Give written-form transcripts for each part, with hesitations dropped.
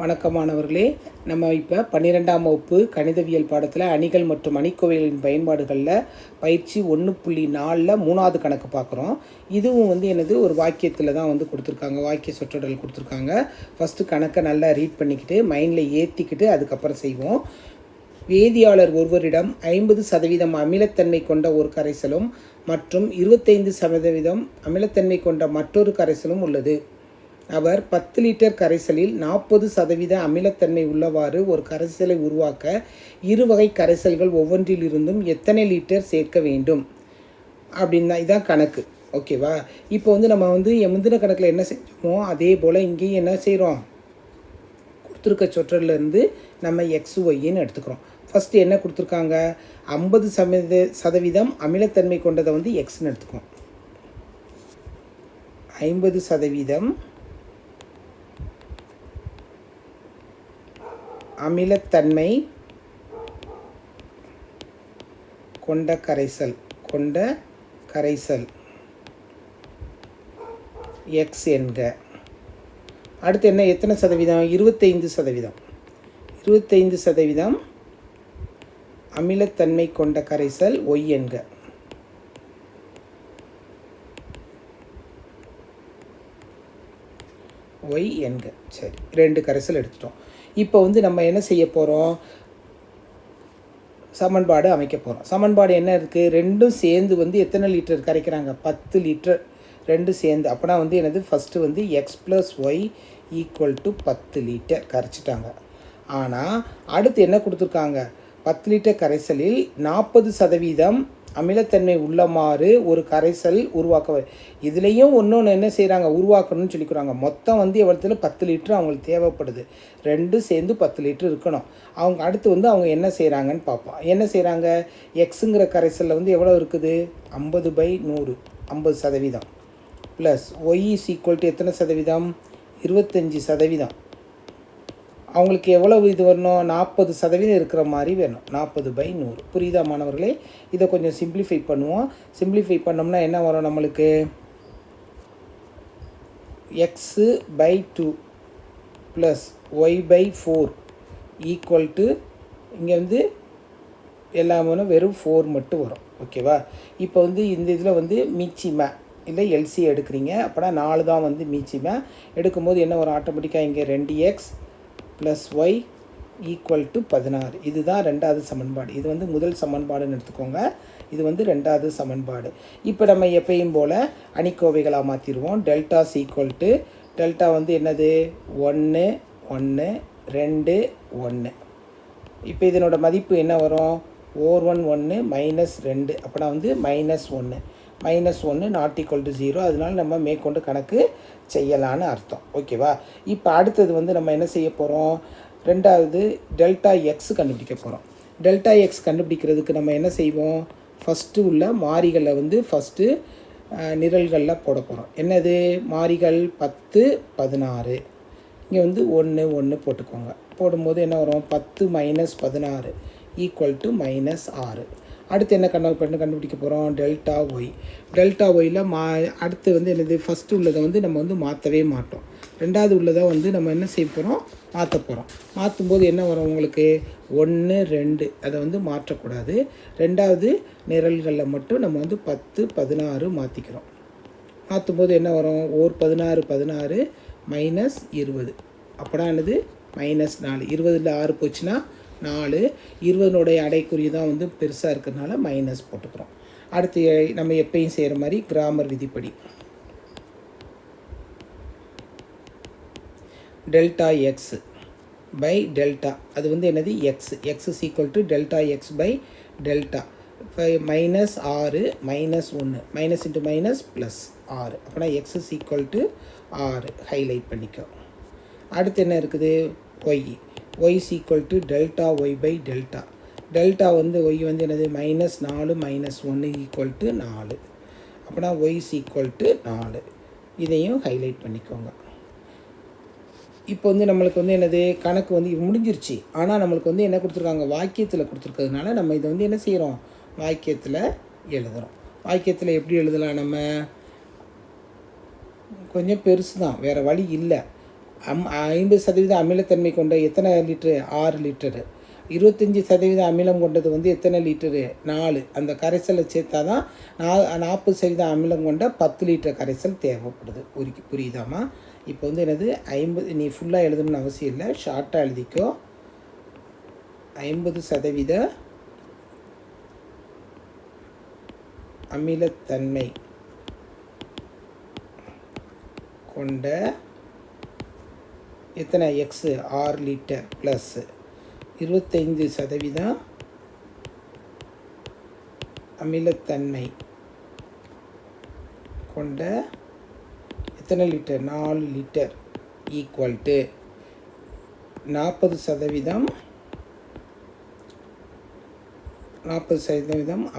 வணக்கமானவர்களே, நம்ம இப்போ 12ஆம் வகுப்பு கணிதவியல் பாடத்தில் அணிகள் மற்றும் அணிக்கோவைகளின் பயன்பாடுகளில் பயிற்சி 1.4ல் 3வது கணக்கு பார்க்குறோம். இதுவும் என்னது ஒரு வாக்கியத்தில் தான் கொடுத்துருக்காங்க, வாக்கிய சொற்றொடர்கள் கொடுத்துருக்காங்க. ஃபஸ்ட்டு கணக்கை நல்லா ரீட் பண்ணிக்கிட்டு மைண்டில் ஏற்றிக்கிட்டு அதுக்கப்புறம் செய்வோம். வேதியாளர் ஒருவரிடம் 50% அமிலத்தன்மை கொண்ட ஒரு கரைசலும் மற்றும் 25% அமிலத்தன்மை கொண்ட மற்றொரு கரைசலும் உள்ளது. அவர் 10 லிட்டர் கரைசலில் 40% அமிலத்தன்மை உள்ளவாறு ஒரு கரைசலை உருவாக்க இருவகை கரைசல்கள் ஒவ்வொன்றிலிருந்தும் எத்தனை லிட்டர் சேர்க்க வேண்டும் அப்படின்னா இதான் கணக்கு. ஓகேவா? இப்போ நம்ம முந்தின கணக்கில் என்ன செஞ்சோமோ அதே போல் இங்கேயும் என்ன செய்கிறோம், கொடுத்துருக்க சொற்றொடர்லேருந்து நம்ம XYன்னு எடுத்துக்கிறோம். ஃபஸ்ட்டு என்ன கொடுத்துருக்காங்க, 50% அமிலத்தன்மை கொண்டதை எக்ஸ்ன்னு எடுத்துக்கிறோம். 50% அமிலத்தன்மை கொண்ட கரைசல் எக்ஸ் என்க. அடுத்து எத்தனை சதவீதம், 25%. 25% அமிலத்தன்மை கொண்ட கரைசல் ஒய் என்க. ஒய் என்க. சரி, 2 கரைசல் எடுத்துட்டோம். இப்போ நம்ம என்ன செய்ய போகிறோம், சமன்பாடு அமைக்க போகிறோம். சமன்பாடு என்ன இருக்குது, ரெண்டும் சேர்ந்து எத்தனை லிட்டர் கரைக்கிறாங்க, 10 லிட்டர். ரெண்டு சேர்ந்து அப்போனா என்னது, first x plus y equal to 10 litre கரைச்சிட்டாங்க. ஆனால் அடுத்து என்ன கொடுத்துருக்காங்க, 10 லிட்டர் கரைசலில் 40% அமிலத்தன்மை உள்ளமாறு ஒரு கரைசல் உருவாக்க. இதுலேயும் ஒன்று என்ன செய்கிறாங்க, உருவாக்கணும்னு சொல்லிக்கிறாங்க. மொத்தம் எவ்வளோத்தில் 10 லிட்டர் அவங்களுக்கு தேவைப்படுது. ரெண்டு சேர்ந்து 10 லிட்டர் இருக்கணும். அவங்க அடுத்து அவங்க என்ன செய்கிறாங்கன்னு பார்ப்போம். என்ன செய்கிறாங்க, எக்ஸுங்கிற கரைசலில் எவ்வளோ இருக்குது, 50/100 50% plus y is equal to எத்தனை சதவீதம், 25%. அவங்களுக்கு எவ்வளவு இது வரணும், 40% இருக்கிற மாதிரி வேணும். 40/100. புரியுதா மாணவர்களே? இதை கொஞ்சம் சிம்பிளிஃபை பண்ணுவோம். சிம்பிளிஃபை பண்ணோம்னா என்ன வரும் நம்மளுக்கு, x/2 plus y/4 equal to இங்கே எல்லாமே வெறும் 4 மட்டும் வரும். ஓகேவா? இப்போ இந்த இதில் மீச்சிமா இல்லை எல்சி எடுக்கிறீங்க அப்படின்னா 4 தான் மீச்சிமா. எடுக்கும்போது என்ன வரும், ஆட்டோமேட்டிக்காக இங்கே 2x plus y equal to 16. இதுதான் ரெண்டாவது சமன்பாடு. இது முதல் சமன்பாடுன்னு எடுத்துக்கோங்க. இது ரெண்டாவது சமன்பாடு. இப்போ நம்ம எப்பயும் போல் அணிக்கோவைகளாக மாற்றிடுவோம். டெல்டா ஈக்குவல் டு டெல்டா என்னது, 1 1 2 1. இப்போ இதனோட மதிப்பு என்ன வரும், ஓர் 1 -2 அப்படின்னா -1 -1 நாட் ஈக்குவல் டு 0. அதனால நம்ம மேற்கொண்டு கணக்கு செய்யலான்னு அர்த்தம். ஓகேவா? இப்போ அடுத்தது நம்ம என்ன செய்ய போகிறோம், ரெண்டாவது டெல்டா எக்ஸ் கண்டுபிடிக்க போகிறோம். டெல்டா எக்ஸ் கண்டுபிடிக்கிறதுக்கு நம்ம என்ன செய்வோம், ஃபஸ்ட்டு உள்ள மாறிகளை ஃபஸ்ட்டு நிரல்களில் போட போகிறோம். என்னது மாறிகள், 10 16. இங்கே 1 1 போட்டுக்கோங்க. போடும்போது என்ன வரும், 10 - 16 ஈக்குவல் டு -6. அடுத்து என்ன கண்டுபிடிக்க போகிறோம், டெல்டா ஒய். டெல்டா ஒயில் அடுத்து என்னது, ஃபஸ்ட்டு உள்ளதை நம்ம மாற்றவே மாட்டோம். ரெண்டாவது உள்ளதை நம்ம என்ன செய்ய போகிறோம், மாற்ற போகிறோம். மாற்றும்போது என்ன வரும் உங்களுக்கு, 1 2 அதை மாற்றக்கூடாது. ரெண்டாவது நிரல்களில் மட்டும் நம்ம 10 16 மாற்றிக்கிறோம். மாற்றும்போது என்ன வரும், ஓர் 16 16 -20 அப்படின்னா என்னது, -4. 20ல் 6 போச்சுன்னா 4. 20னுடைய அடைக்குறி தான் பெருசாக இருக்கிறதுனால மைனஸ் போட்டுக்கிறோம். அடுத்து நம்ம எப்பயும் செய்கிற மாதிரி கிராமர் விதிப்படி டெல்டா எக்ஸ் பை டெல்டா, அது என்னது x. X is equal to delta x by delta. -6 -1 minus into minus plus 6 அப்படின்னா x is equal to 6 highlight பண்ணிக்கோ. அடுத்து என்ன இருக்குது, y. y is equal to delta y by delta. delta y என்னது, -4 -1 equal to 4. அப்படின்னா y is equal to 4. இதையும் highlight பண்ணிக்கோங்க. இப்போ நம்மளுக்கு என்னது, கணக்கு முடிஞ்சிருச்சு. ஆனால் நம்மளுக்கு என்ன கொடுத்துருக்காங்க, வாக்கியத்தில் கொடுத்துருக்கிறதுனால நம்ம இதை என்ன செய்கிறோம், வாக்கியத்தில் எழுதுகிறோம். வாக்கியத்தில் எப்படி எழுதலாம், நம்ம கொஞ்சம் பெருசு தான், வேறு வழி இல்லை. 50% அமிலத்தன்மை கொண்ட எத்தனை லிட்டரு? 6 லிட்டரு. 25% அமிலம் கொண்டது வந்து எத்தனை லிட்டரு? 4. அந்த கரைசலை சேர்த்தா தான் 40% அமிலம் கொண்ட 10 லிட்டர் கரைசல் தேவைப்படுது. புரியுதாம்மா? இப்போ வந்து என்னது 50, நீ ஃபுல்லாக எழுதணும்னு அவசியம் இல்லை, ஷார்ட்டாக எழுதிக்கோ. 50% அமிலத்தன்மை கொண்ட எத்தனை எக்ஸு? 6 லிட்டர் ப்ளஸ் 25% அமிலத்தன்மை கொண்ட எத்தனை லிட்டர்? 4 லிட்டர் ஈக்குவல் டு 40%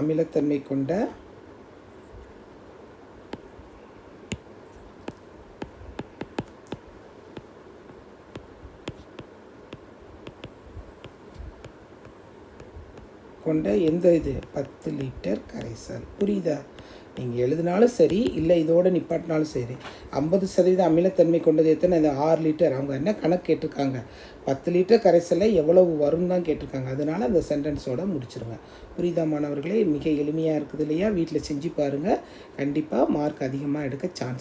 அமிலத்தன்மை கொண்ட எந்த இது? 10 லிட்டர் கரைசல். புரியுதா? நீங்கள் எழுதினாலும் சரி, இல்லை இதோடு நிப்பாட்டினாலும் சரி. 50% அமிலத்தன்மை கொண்டது எத்தனை? இந்த 6 லிட்டர். அவங்க என்ன கணக்கு கேட்டிருக்காங்க? 10 லிட்டர் கரைசலில் எவ்வளவு வரும் தான் கேட்டிருக்காங்க. அதனால் அந்த சென்டென்ஸோடு முடிச்சிருங்க. புரியுதா மாணவர்களே? மிக எளிமையாக இருக்குது இல்லையா? வீட்டில் செஞ்சு பாருங்கள். கண்டிப்பாக மார்க் அதிகமாக எடுக்க சான்ஸ்